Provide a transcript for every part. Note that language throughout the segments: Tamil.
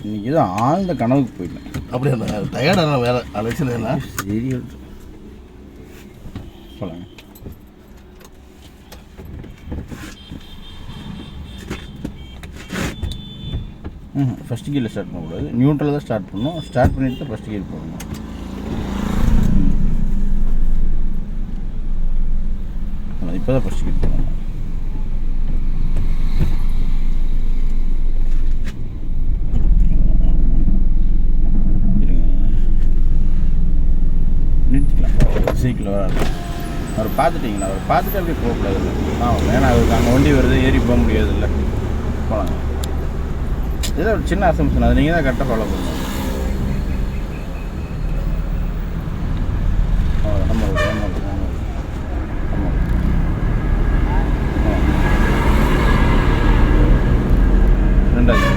இன்றைக்கி தான் ஆழ்ந்த கனவுக்கு போயிட்டேன். அப்படி அந்த டயர்டான வேலை அழைச்சது என்ன சரி சொல்லுங்கள். ஃபஸ்ட் கீரில் ஸ்டார்ட் பண்ணக்கூடாது, நியூட்ரலில் தான் ஸ்டார்ட் பண்ணணும். ஸ்டார்ட் பண்ணிவிட்டு தான் ஃபஸ்ட் கீர் போடணும். இப்போ தான் ஃபஸ்ட் கீர் போடணும். நிறுத்திக்கலாம். சைக்கிள் வராது. அவர் பார்த்துட்டிங்களா? அவர் பார்த்துட்டு அப்படியே போகக்கூடாது. ஏன்னா அவருக்கு அங்கே வண்டி வருது, ஏறி போக முடியாது. இல்லை போகலாங்க. ஏதோ ஒரு சின்ன அசம்ஷன், அது நீங்கள் தான் கரெக்டாக ஃபாலோ பண்ணணும். ரெண்டாவது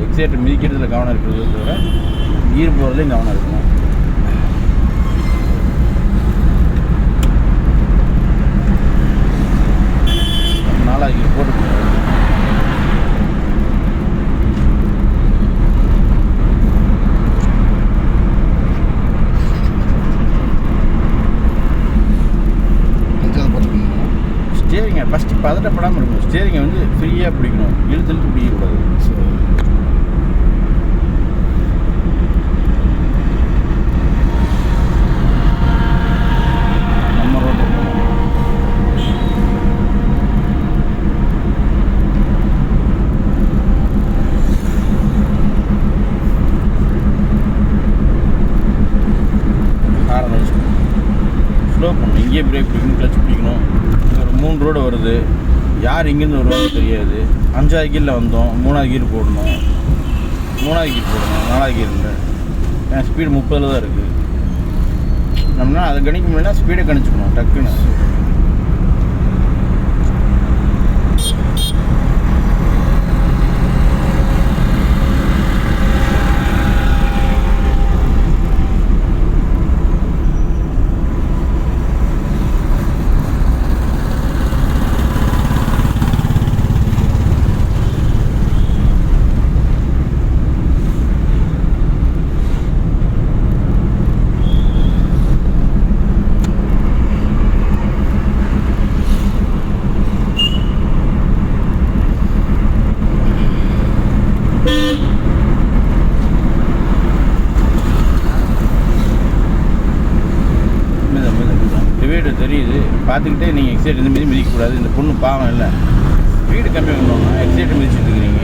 எக்ஸைட்டர் மிதிக்கிறதுல கவனம் இருக்கிறத தவிர கீர் போகிறதுலையும் கவனம் இருக்கணும். நாலாவது கீர் போட்டு ஸ்டேரிங்கை ஃபஸ்ட்டு பதட்டப்படாமல் இருக்கணும். ஸ்டேரிங்கை வந்து ஃப்ரீயாக பிடிக்கணும், இழுத்துட்டு பிடிக்கக்கூடாது. ஸ்லோ பண்ணணும், இங்கேயே பிரேக் பிடிக்கணும், கிளச் பிடிக்கணும். ஒரு 3 ரோடு வருது, யார் இங்கேருந்து வருவாங்கன்னு தெரியாது. 5வது கீரில் வந்தோம், 3வது கீர் போடணும், 3வது கீர் போடணும், 4வது கீரில். ஏன்னா ஸ்பீடு 30 தான் இருக்குது. நம்மனா அதை கணிக்க முடியலன்னா ஸ்பீடை கணிச்சுக்கணும் டக்குன்னு. தெரியுது, பார்த்துக்கிட்டே நீங்கள் எக்ஸைட் இந்த மீதி மிதிக்கக்கூடாது. இந்த பொண்ணு பாவம் இல்லை, ஸ்பீடு கம்மி பண்ணணும்னா எக்ஸைட் மிதிச்சுட்டு இருக்கிறீங்க.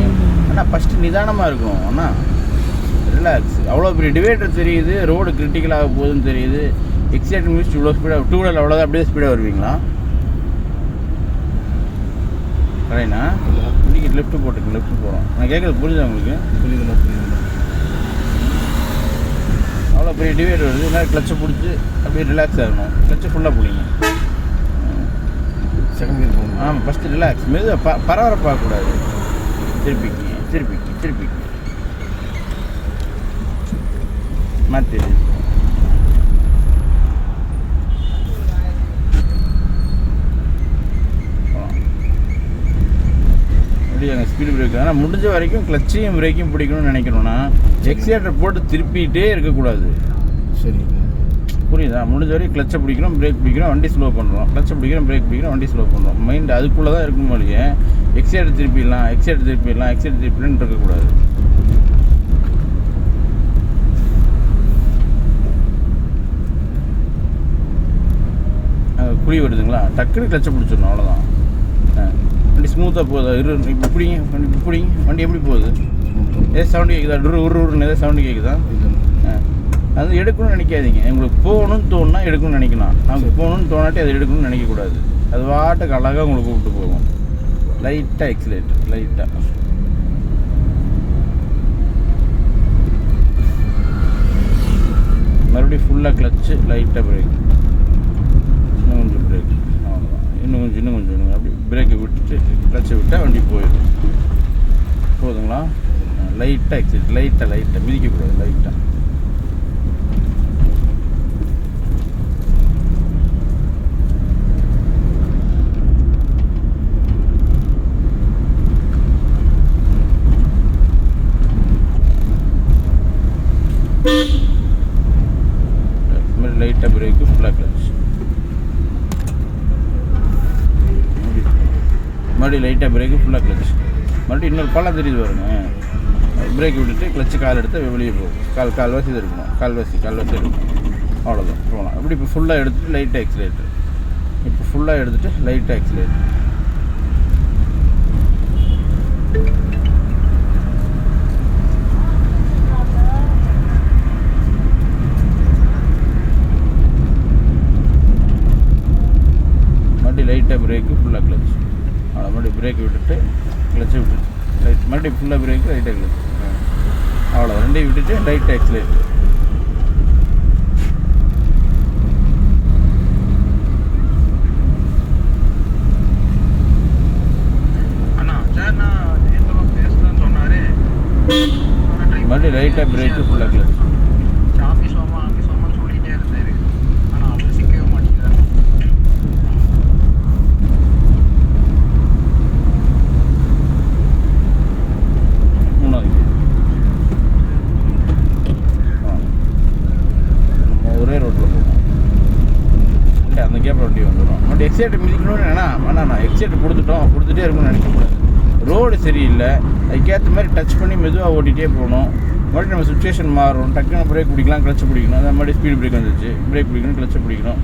ஆனால் ஃபஸ்ட்டு நிதானமாக இருக்கும். ஆனால் ரிலாக்ஸ். அவ்வளோ பெரிய டிவைடர் தெரியுது, ரோடு கிரிட்டிக்கலாக போகுதுன்னு தெரியுது, எக்ஸைட் மிதிச்சு இவ்வளோ ஸ்பீடாக 2 வீலர் அவ்வளோதான் அப்படியே ஸ்பீடாக வருவீங்களா? கரெக்டா? இன்றைக்கி லெஃப்ட்டு போட்டுருக்கு, லெஃப்ட்டு போகிறோம். நான் கேட்குறது புரியுதா உங்களுக்கு? புரியுது. அவ்வளோ பெரிய டிவைடர் வருது, என்ன கிளச்சை பிடிச்சி அப்படியே ரிலாக்ஸ் ஆகணும். கிளச்சை ஃபுல்லாக பிடிங்க. செகண்ட் கீர் போகணும். ஆமாம், ஃபஸ்ட்டு ரிலாக்ஸ். மெதுவாக பரபரப்பாகக்கூடாது. திருப்பிக்கு மாற்றிடு. அப்படி அங்கே ஸ்பீடு பிரேக். ஆனால் முடிஞ்ச வரைக்கும் கிளச்சையும் பிரேக்கையும் பிடிக்கணும்னு நினைக்கணும்னா எக்ஸைட்டர் போட்டு திருப்பிகிட்டே இருக்கக்கூடாது. சரி, புரியுதா? முடிஞ்ச வரைக்கும் கிளச்சை பிடிக்கிறோம், பிரேக் பிடிக்கிறோம், வண்டி ஸ்லோ பண்ணுறோம். கிளச்சை பிடிக்கிறோம், பிரேக் பிடிக்கிறோம், வண்டி ஸ்லோ பண்ணுறோம். மைண்ட் அதுக்குள்ளே தான் இருக்கும் போது எக்ஸைட்டர் திருப்பிடலான்னு இருக்கக்கூடாது. குழி வருதுங்களா, டக்குனு கிளச்சை பிடிச்சிடணும், அவ்வளோதான். வண்டி ஸ்மூத்தாக போகுதா? இப்போ பிடிங்க. வண்டி எப்படி போகுது? ஏதோ சவுண்டு கேட்குதா? உருன்னு ஏதோ சவுண்டு கேட்குதா? அது எடுக்கணும்னு நினைக்காதீங்க. உங்களுக்கு போகணும்னு தோணுன்னா எடுக்கணும்னு நினைக்கலாம். நமக்கு போகணும்னு தோணாட்டி அது எடுக்கணும்னு நினைக்கக்கூடாது. அது வாட்டுக்கு அழகாக உங்களுக்கு கூப்பிட்டு போகும். லைட்டாக எக்ஸிலேட், லைட்டாக மறுபடியும் ஃபுல்லாக கிளச்சு, லைட்டாக பிரேக், இன்னும் கொஞ்சம் பிரேக். அவ்வளோ கிளச்சை விட்டால் வண்டி போயிடும். போதுங்களா? லைட்டாக எக்ஸைட், லைட்டாக மிதிக்கக்கூடாது, லைட்டாக. லைட்டாக பிரேக்கு, ஃபுல்லாக கிளச். மறுபடியும் லைட்டாக பிரேக்கு, ஃபுல்லாக கிளச். மறுபடியும் இன்னொரு பள்ளம் தெரியுது பாருங்க. பிரேக் விட்டுட்டு கிளச்சு கால் எடுத்து வெளியே போகும். கால்வாசி இது இருக்கணும், கால்வாசி இருக்கணும். அவ்வளோதான், போகலாம். அப்படி இப்போ ஃபுல்லாக எடுத்துகிட்டு லைட்டாக எக்ஸிலேட்டர். இப்போ ஃபுல்லாக எடுத்துகிட்டு லைட்டாக எக்ஸிலேட்டர். லைட்டாக பிரேக்கு, ஃபுல்லாக கிளச். அவ்வளோ மறுபடியும் பிரேக் விட்டுட்டு கிளச்சை விட்டுட்டு மறுபடியும் ஃபுல்லாக பிரேக்கு, லைட்டாக கிளச். அவ்வளோ ரெண்டையும் விட்டுட்டு லைட்டாக எக்ஸிலேட். மறுபடியும் லைட்டாக பிரேக்கு, ஃபுல்லாக கிளச். வண்டி வந்துடும். வண்டி எக்ஸைட் மிதிக்கணும்னு வேணா எக்ஸைட் கொடுத்துட்டே இருக்கணும்னு நினைக்கக்கூடாது. ரோடு சரியில்லை, அதுக்கேற்ற மாதிரி டச் பண்ணி மெதுவாக ஓட்டிகிட்டே போகணும். மறுபடியும் நம்ம சுச்சுவேஷன் மாறும். டக்குன்னு பிரேக் பிடிக்கலாம், கிளச்சை பிடிக்கணும். அந்த மாதிரி ஸ்பீடு பிரேக் வந்துச்சு, பிரேக் பிடிக்கணும், கிளச்சை பிடிக்கணும்.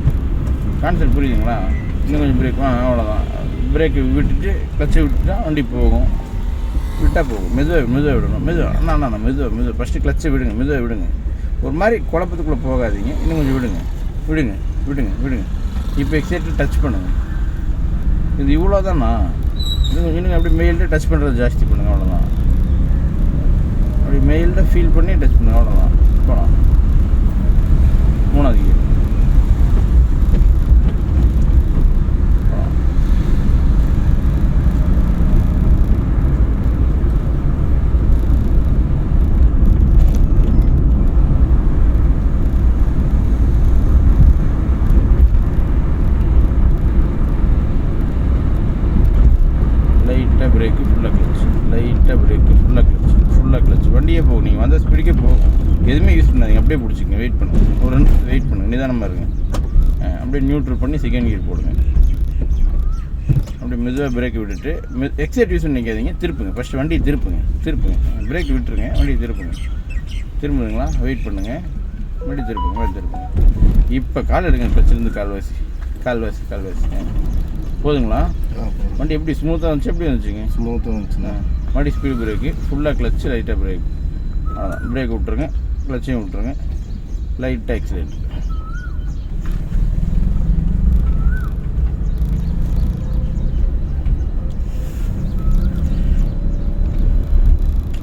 கான்செப்ட் புரியுதுங்களா? இன்னும் கொஞ்சம் பிரேக் அவ்வளோதான். பிரேக் விட்டுட்டு கிளச்சை விட்டுட்டா வண்டி போகும். விட்டால் போகும். மெதுவாக விடணும். மெதுவாக ஃபஸ்ட்டு கிளச்சை விடுங்க, மெதுவாக விடுங்க. ஒரு மாதிரி குழப்பத்துக்குள்ளே போகாதீங்க. இன்னும் கொஞ்சம் விடுங்க. இப்போ எக்ஸைட்டில் டச் பண்ணுங்கள். இது இவ்வளோ தானா? இன்னும் அப்படி மெயில்டு டச் பண்ணுறது ஜாஸ்தி பண்ணுங்கள். அவ்வளோதான். அப்படி மெயில்டு ஃபீல் பண்ணி டச் பண்ணுங்கள். அவ்வளோதான். போகலாம். மூணாவது கியர். பிரேக்கு, ஃபுல்லாக கிளச். வண்டியே போகும். நீங்கள் வந்த ஸ்பீடுக்கே போகும். எதுவுமே யூஸ் பண்ணாதீங்க. அப்படியே பிடிச்சிங்க. வெயிட் பண்ணுங்கள். ஒரு 2 நிமிஷம் வெயிட் பண்ணுங்கள். நிதானமாக இருங்க. அப்படியே நியூட்ரல் பண்ணி செகண்ட் கியர் போடுங்க. அப்படியே மெதுவாக பிரேக் விட்டுட்டு எக்ஸைட் யூஸ் பண்ணிக்காதீங்க. திருப்புங்க. ஃபஸ்ட்டு வண்டியை திருப்புங்க. பிரேக் விட்டுருங்க. வண்டியை திரும்புதுங்களா? வெயிட் பண்ணுங்கள். மறுபடியும் திருப்புங்க. இப்போ கால் எடுங்க. கிளச்சிலேருந்து கால்வாசி. போதுங்களா? வண்டி எப்படி ஸ்மூத்தாக வந்துச்சு? எப்படி வந்துச்சுங்க? ஸ்மூத்தாக வந்துச்சுண்ணா. மறுபடி ஸ்பீடு பிரேக்கு, ஃபுல்லாக கிளச்சு, லைட்டாக பிரேக். அவ்வளோதான். பிரேக் விட்டுருங்க, கிளச்சையும் விட்டுருங்க, லைட்டாக எக்ஸிலேட்.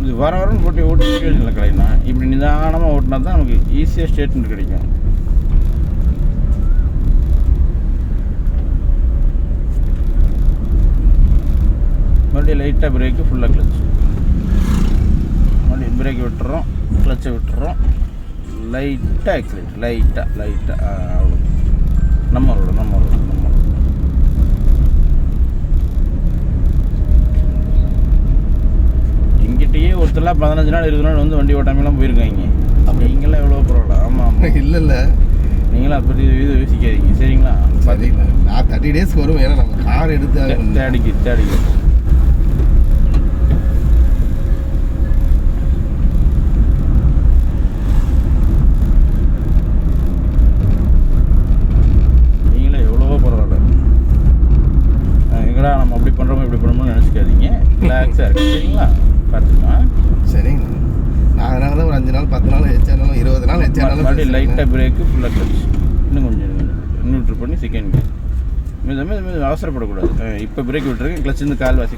இது வரன்னு போட்டு ஓட்டிகிட்டே இல்லை கலைனா. இப்படி நிதானமாக ஓட்டினா தான் நமக்கு ஈஸியாக ஸ்டேட்மெண்ட் கிடைக்கும். மறுபடியும் லைட்டாக பிரேக்கு, ஃபுல்லாக கிளச். மறுபடியும் பிரேக் விட்டுறோம், கிளச்சை விட்டுறோம், லைட்டாக எக்ஸிலேட். லைட்டாக அவ்வளோ. நம்ம இங்கிட்டயே ஒருத்தர்லாம் 15 நாள் 20 நாள் வந்து வண்டி ஓட்டாமலாம் போயிருக்காங்க. அப்படி நீங்களாம் எவ்வளோ பரவாயில்ல. ஆமாம். இல்லை நீங்களாம் அப்படி இது யோசிக்காதீங்க. சரிங்களா? நான் 30 days வரும். ஏன்னா நம்ம கார் எடுத்து தேடிக்கு நம்ம அப்படி பண்ணுறோமோ இப்படி பண்ணுறோம்னு நினச்சிக்காதீங்க. ரிலாக்ஸாக இருக்குது. சரிங்களா? பார்த்துக்கலாம். சரிங்க. நான் அதனால தான் ஒரு 5 நாள் 10 நாள் எச்சானாலும் 20 நாள் எச்சானாலும் மறுபடியும் லைட்டாக பிரேக்கு, ஃபுல்லாக கிளச். இன்னும் கொஞ்சம் நியூட்ரல் பண்ணி செகண்ட் கியர். மெது அவசரப்படக்கூடாது. இப்போ பிரேக் விட்டுருங்க. கிளச் இருந்து கால்வாசி.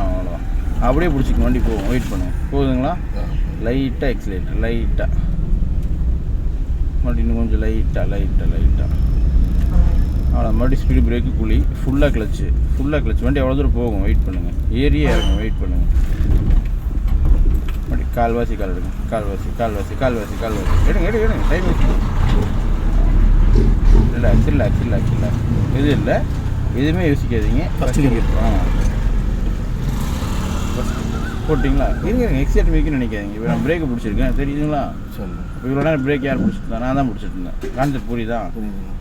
அவ்வளோதான். அப்படியே பிடிச்சிக்கணும். வண்டி போகும். வெயிட் பண்ணுங்கள். போகுதுங்களா? லைட்டாக எக்ஸிலேட்டர். மறுபடியும் இன்னும் கொஞ்சம் லைட்டாக. அவ்வளோ மறுபடியும் ஸ்பீடு பிரேக்கு குழி ஃபுல்லாக கிளச்சு வண்டி எவ்வளோ தூரம் போகும் வெயிட் பண்ணுங்கள் ஏரியே இறங்கும் வெயிட் பண்ணுங்கள் மறுபடி கால்வாசி எடுங்க கால்வாசி எடுங்க டைம் ரிலாக்ஸ் இது இல்லை எதுவுமே யோசிக்காதீங்க போட்டிங்களா இருங்க எக்ஸைட் மிதிக்குன்னு நினைக்காதீங்க இப்போ நான் பிரேக்கை பிடிச்சிருக்கேன் தெரியுதுங்களா இவ்வளோ நேரம் பிரேக் யார் பிடிச்சிருந்தேன் நான் தான் பிடிச்சிட்டு இருந்தேன் கான்செப்ட் புரியுதான்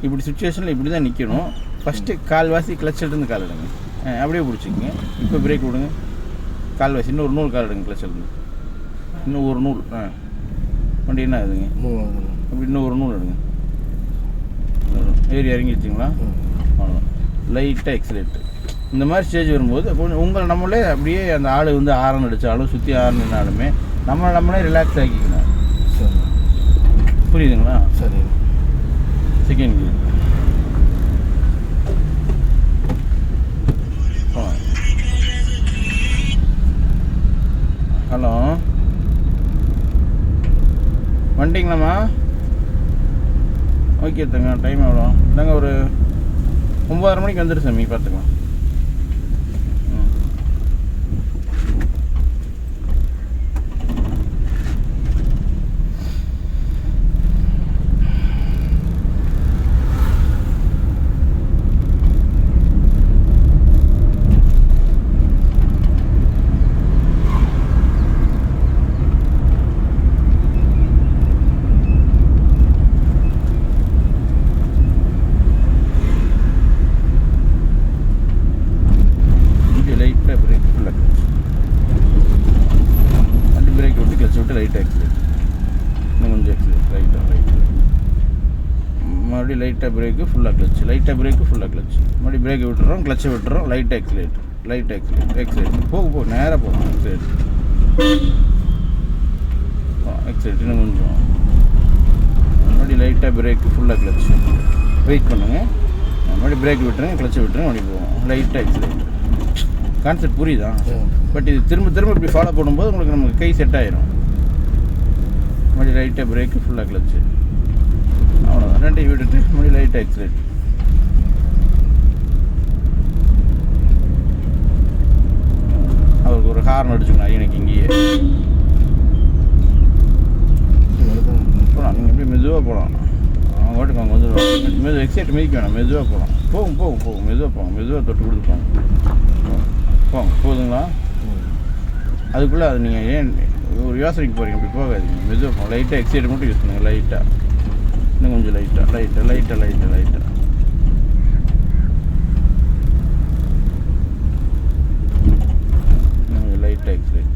இப்படி சுச்சுவேஷனில் இப்படி தான் நிற்கணும் ஃபஸ்ட்டு கால்வாசி கிளச்சிலிருந்து கால் எடுங்க அப்படியே பிடிச்சிக்கங்க இப்போ பிரேக் விடுங்க கால்வாசி இன்னொரு நூல் கால் எடுங்க கிளச்சிலிருந்து இன்னும் ஒரு நூல் வண்டி என்ன ஆகுதுங்க அப்படி இன்னும் ஒரு நூல் எடுங்க ஏறி இறங்கிடுச்சிங்களா அவ்வளோதான் லைட்டாக எக்ஸலேட்டு இந்த மாதிரி ஸ்டேஜ் வரும்போது கொஞ்சம் உங்களை நம்மளே அப்படியே அந்த ஆள் வந்து ஆரன் அடித்தாலும் சுற்றி ஆரணுனாலுமே நம்மளே ரிலாக்ஸ் ஆக்கிக்கணும் புரியுதுங்களா சரி செகண்ட் கியர் ஹலோ வந்துட்டிங்களாம்மா ஓகே தங்க டைம் எவ்வளோ இந்தாங்க ஒரு 9:30 மணிக்கு வந்துடு சாமி பார்த்துக்கலாம் லைட்டாக எக்ஸிலேட் இன்னும் கொஞ்சம் எக்ஸிலேட் ரைட்டாக மறுபடியும் லைட்டாக பிரேக்கு ஃபுல்லாக கிளச்சு மறுபடியும் பிரேக்கை விட்டுறோம் கிளச்சை விட்டுறோம் லைட்டாக எக்ஸிலேட் போக நேராக போகும் எக்ஸிலேட் இன்னும் கொஞ்சம் மறுபடியும் லைட்டாக பிரேக்கு ஃபுல்லாக கிளச்சு வெயிட் பண்ணுங்கள் மறுபடியும் பிரேக் விட்டுருங்க கிளச்சை விட்டுருங்க மறுபடியும் போவோம் லைட்டாக எக்ஸிலேட் கான்செப்ட் புரியுதா பட் இது திரும்ப இப்படி ஃபாலோ பண்ணும்போது உங்களுக்கு நமக்கு கை செட் ஆயிரும் மறுபடியும் லைட்டாக பிரேக்கு ஃபுல்லாக கிளச்சு அவ்வளோதான் ரெண்டையும் விட்டுட்டு மறுபடியும் லைட்டாக எக்ஸிலேட் அவருக்கு ஒரு ஹார்ன் அடிச்சுக்கணும் எனக்கு இங்கேயே போகலாம் நீங்கள் எப்படி மெதுவாக போகலாம் அவங்க வாட்டுக்கு அவங்க வந்து எக்ஸைட் மிதிக்க வேணாம் மெதுவாக போகலாம் போகும் மெதுவாக தொட்டு கொடுத்து போங்க போதுங்களா அதுக்குள்ளே அது நீங்கள் ஏன் ஒரு யோசனைக்கு போகிறீங்க அப்படி போகாதீங்க மெதுவாக போகும் லைட்டாக எக்ஸைட் மட்டும் யூஸ் பண்ணுங்கள் லைட்டாக இன்னும் கொஞ்சம் லைட்டாக கொஞ்சம் லைட்டாக எக்ஸைட்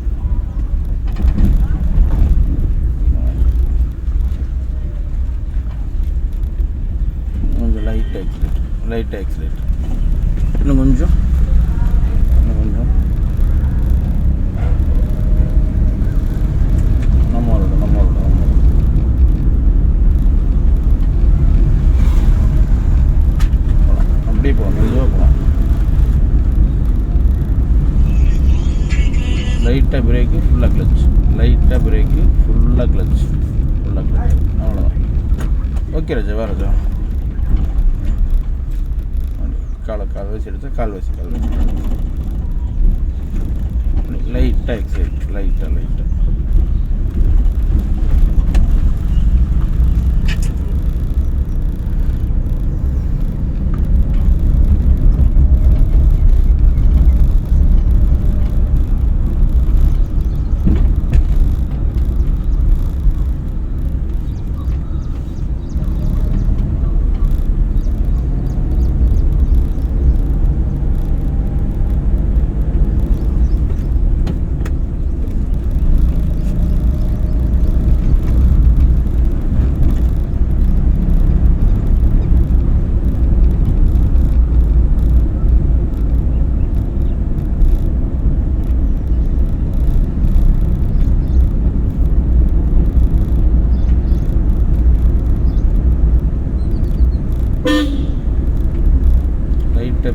கொஞ்சம் லைட்டாக எக்ஸைட் இன்னும் கொஞ்சம் அப்படியே போகலாம் மெதுவாக போகலாம் லைட்டாக பிரேக்கு ஃபுல்லாக கிளச் அவ்வளோதான் ஓகே ராஜா வா ராஜா கால்வாசி எடுத்து கால்வாசி லைட்டாக எக்ஸைட் லைட்டாக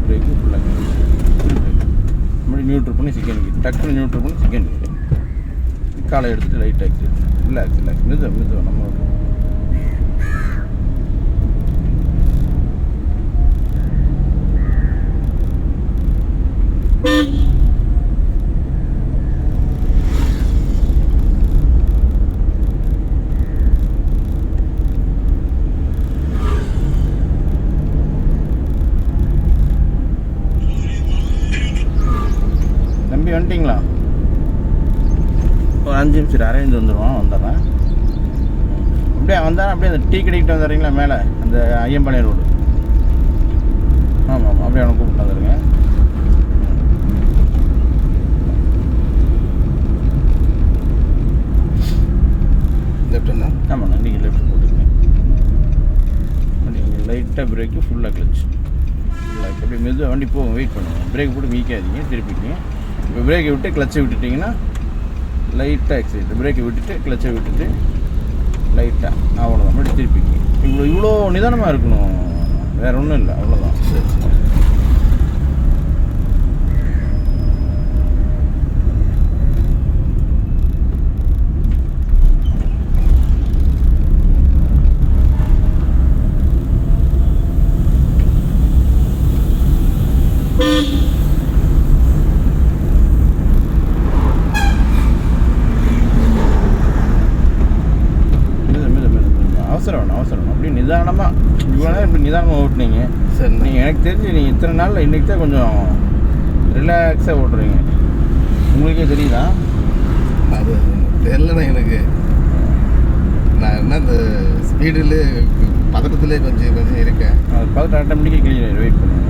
பிரேக்கு ஃபுல்லாக மறுபடியும் நியூட்ரல் பண்ணி செகண்ட் கீர் டக்குன்னு நியூட்ரல் பண்ணி செகண்ட் கீர் காலை எடுத்துகிட்டு லைட்டாக எக்ஸைட் ரிலாக்ஸ் மெதுவாக நம்ம வந்துட்டிங்களா? ஒரு 5 நிமிஷம் அரேஞ்ச் வந்துடுவோம், வந்துடுறேன். அப்படியே வந்தால் அப்படியே அந்த டீ கடைக்கிட்ட வந்துடுறீங்களா மேலே அந்த ஐயம்பாளையம் ரோடு? ஆமாம் ஆமாம், அப்படியே அவனை கூப்பிட்டு வந்துடுங்க. லெஃப்ட்ண்ணா? ஆமாண்ணா, நீங்கள் லெஃப்ட் போட்டுருங்க. நீங்கள் லைட்டாக பிரேக்கு, ஃபுல்லாக கிளச், ஃபுல்லாக அப்படியே மெதுவாக வண்டி போகும். வெயிட் பண்ணுங்கள், பிரேக் போட்டு மீக்காதீங்க, திருப்பிக்கிங்க. இப்போ பிரேக்கை விட்டு கிளச்சை விட்டுட்டிங்கன்னா லைட்டாக எக்ஸைட், பிரேக்கை விட்டுட்டு கிளச்சை விட்டுட்டு லைட்டாக அவ்வளோதான், அப்படி திருப்பிக்கிங்க. இவ்வளோ நிதானமாக இருக்கணும், வேறு ஒன்றும் இல்லை, அவ்வளோதான். சரி சரி. அவசரம் அப்படி நிதானமாக இவ்வளோ நேரம் இப்படி நிதானமாக ஓட்டுனீங்க. சரி, நீங்கள் எனக்கு தெரிஞ்சு நீங்கள் இத்தனை நாளில் இன்றைக்கி தான் கொஞ்சம் ரிலாக்ஸாக ஓட்டுறீங்க. உங்களுக்கே தெரியுதா? அது தெரியலண்ணா எனக்கு. நான் என்ன இந்த ஸ்பீடில் பதட்டத்திலே கொஞ்சம் இருக்கேன். அது பார்த்துட்டு ஆட்டோமேட்டிக்காக கிளியர் வெயிட் பண்ணுங்கள்.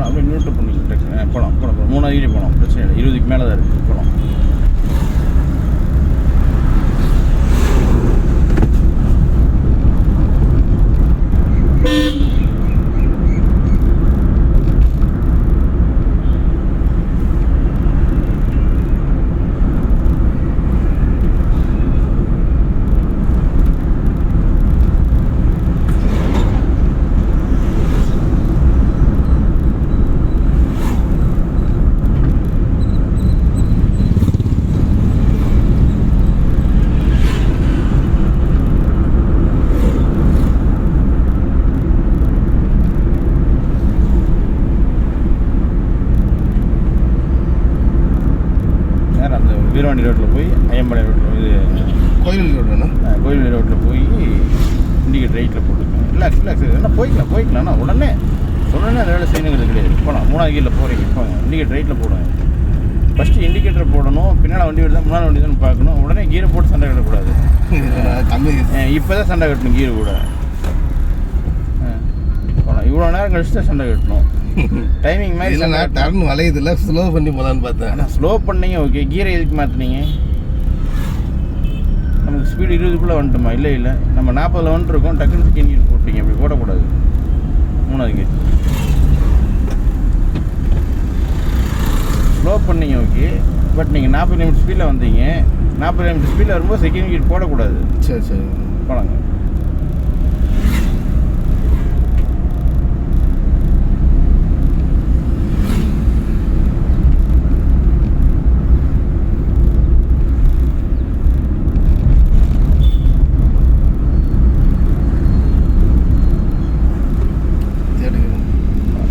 அப்படியே நியூட்ரல் பண்ணிக்கிட்டு போகலாம் 3 வீடு போகலாம், பிரச்சனை இல்லை. 20க்கு மேலே தான் இருக்குது, போகலாம். வீரவாண்டி ரோட்டில் போய் ஐயம்பாளையம் ரோட்டில் இது கோயில் ரோடுண்ணா? கோயில் ரோட்டில் போய் இண்டிகேட் ரைட்டில் போட்டுக்கோங்க. ரிலாக்ஸ் என்ன போய்க்கலாம்ண்ணா, உடனே அந்த வேலை செய்யணுங்கிறது கிடையாது. போகலாம் 3வது கீரில் போகிறீங்க, போங்க இண்டிகேட் ரைட்டில் போடுங்க. ஃபஸ்ட்டு இண்டிகேட்டர் போடணும், பின்னால் வண்டி வருதா முன்னாள் வண்டி தான் பார்க்கணும். உடனே கீரை போட்டு சண்டை கட்டக்கூடாது. இப்போ தான் சண்டை கட்டணும் கீரை கூட. போகலாம், இவ்வளோ நேரம் கழிச்சு தான் சண்டை கட்டணும். டைமிங் மாதிரி இல்லை, நான் டர்ன் வளையுதில்ல, ஸ்லோ பண்ணி போகலான்னு பார்த்தேன். ஆனால் ஸ்லோ பண்ணீங்க, ஓகே. கீரை எதுக்கு மாற்றினீங்க? நமக்கு ஸ்பீடு 20க்குள்ளே வந்துட்டோமா? இல்லை நம்ம 40ல் வந்துட்டுருக்கோம், டக்குன்னு செகண்ட் கீர் போட்டிங்க. அப்படி போடக்கூடாது. 3வது கீர் ஸ்லோ பண்ணீங்க, ஓகே. பட் நீங்கள் 40 km ஸ்பீடில் வந்தீங்க. 40 km ஸ்பீடில் வரும்போது செகண்ட் கீர் போடக்கூடாது. சரி போனாங்க.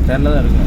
தெரில தான் இருக்குங்க.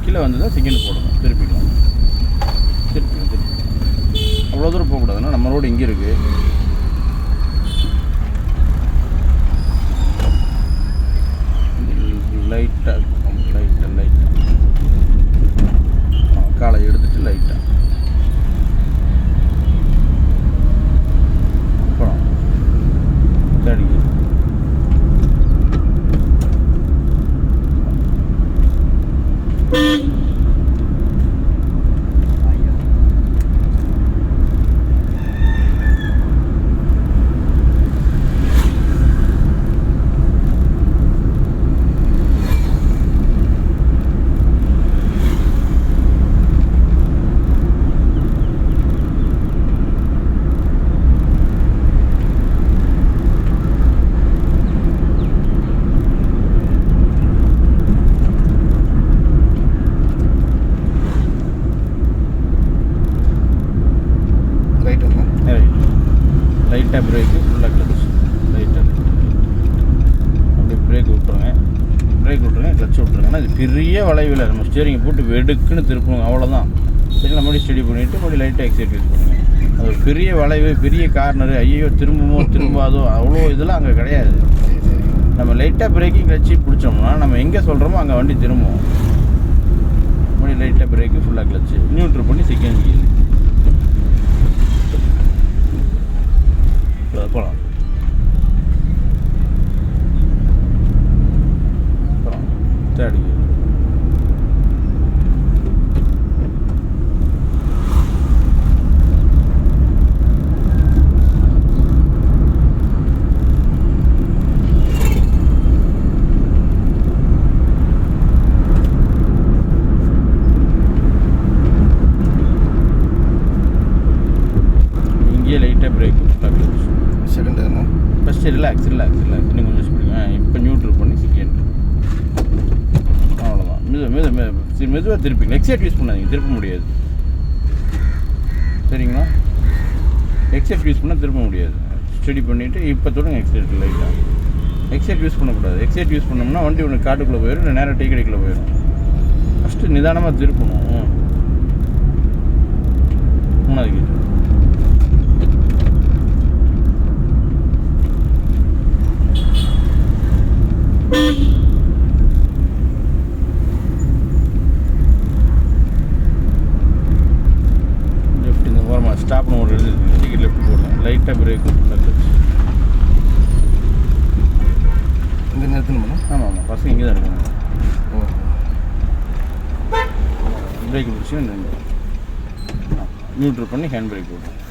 கீழே வந்து தான் செகண்ட் போடணும். திருப்பிக்கலாம். அவ்வளோ தூரம் போகக்கூடாதுன்னா நம்ம ரோடு இங்கே இருக்குது. லைட்டாக காலை எடுத்துட்டு லைட்டாக அப்புறம் தேடி லைட்டாக பிரேக்கு ஃபுல்லாக கிளச். லைட்டாக அப்படியே பிரேக் விட்டுருங்க, கிளச் விட்டுருங்க. ஆனால் இது பெரிய வளைவில் நம்ம ஸ்டியரிங்கை போட்டு வெடுக்குன்னு திருப்பணும், அவ்வளோதான். சரி, நம்ம மறுபடியும் ஸ்டடி பண்ணிவிட்டு மறுபடியும் லைட்டாக எக்ஸைட் யூஸ் பண்ணுங்கள். அது ஒரு பெரிய வளைவு, பெரிய கார்னரு, ஐயோ திரும்புமோ திரும்பாதோ அவ்வளோ இதெல்லாம் அங்கே கிடையாது. நம்ம லைட்டாக பிரேக்கிங் கிளச்சி பிடிச்சோம்னா நம்ம எங்கே சொல்கிறோமோ அங்கே வண்டி திரும்புவோம். மறுபடியும் லைட்டாக பிரேக்கு ஃபுல்லாக கிளச்சு நியூட்ரல் பண்ணி செகண்ட் கியர் போகலாம். அப்புறம் தேர்ட் கியர். லைட்டாக பிரேக் செகண்ட் என்ன ஃபஸ்ட்டு ரிலாக்ஸ் இன்னும் கொஞ்சம் ஸ்பீடுங்க. இப்போ நியூட்ரல் பண்ணி செகண்ட், அவ்வளோதான். மெதுவாக திருப்பிங்க. எக்ஸைட் யூஸ் பண்ணாதீங்க, திருப்ப முடியாது. சரிங்களா? எக்ஸைட் யூஸ் பண்ணால் திருப்ப முடியாது. ஸ்டடி பண்ணிவிட்டு இப்போ தொடுங்க எக்ஸைட். லைட்டாக எக்ஸைட் யூஸ் பண்ணக்கூடாது. எக்ஸைட் யூஸ் பண்ணோம்னா வண்டி ஒன்று காட்டுக்குள்ளே போயிடும், இல்லை நேராக டீ கடைக்குள்ளே போயிடும். ஃபஸ்ட்டு நிதானமாக திருப்பணும். மூணாவது கிட்ட லெஃப்ட் இந்த ஓரமாக ஸ்டாப்னு ஒரு டிக்கெட் லெஃப்ட் போடலாம். லைட்டாக பிரேக்கு ஃபுல்லாக கிளச். இங்கே நிறுத்தணுமா? ஆமாம், பசங்க இங்கே தான் இருக்காங்க. ஓ, பிரேக் பிடிச்சி நியூட்ரல் பண்ணி ஹேண்ட் பிரேக் போடுறோம்.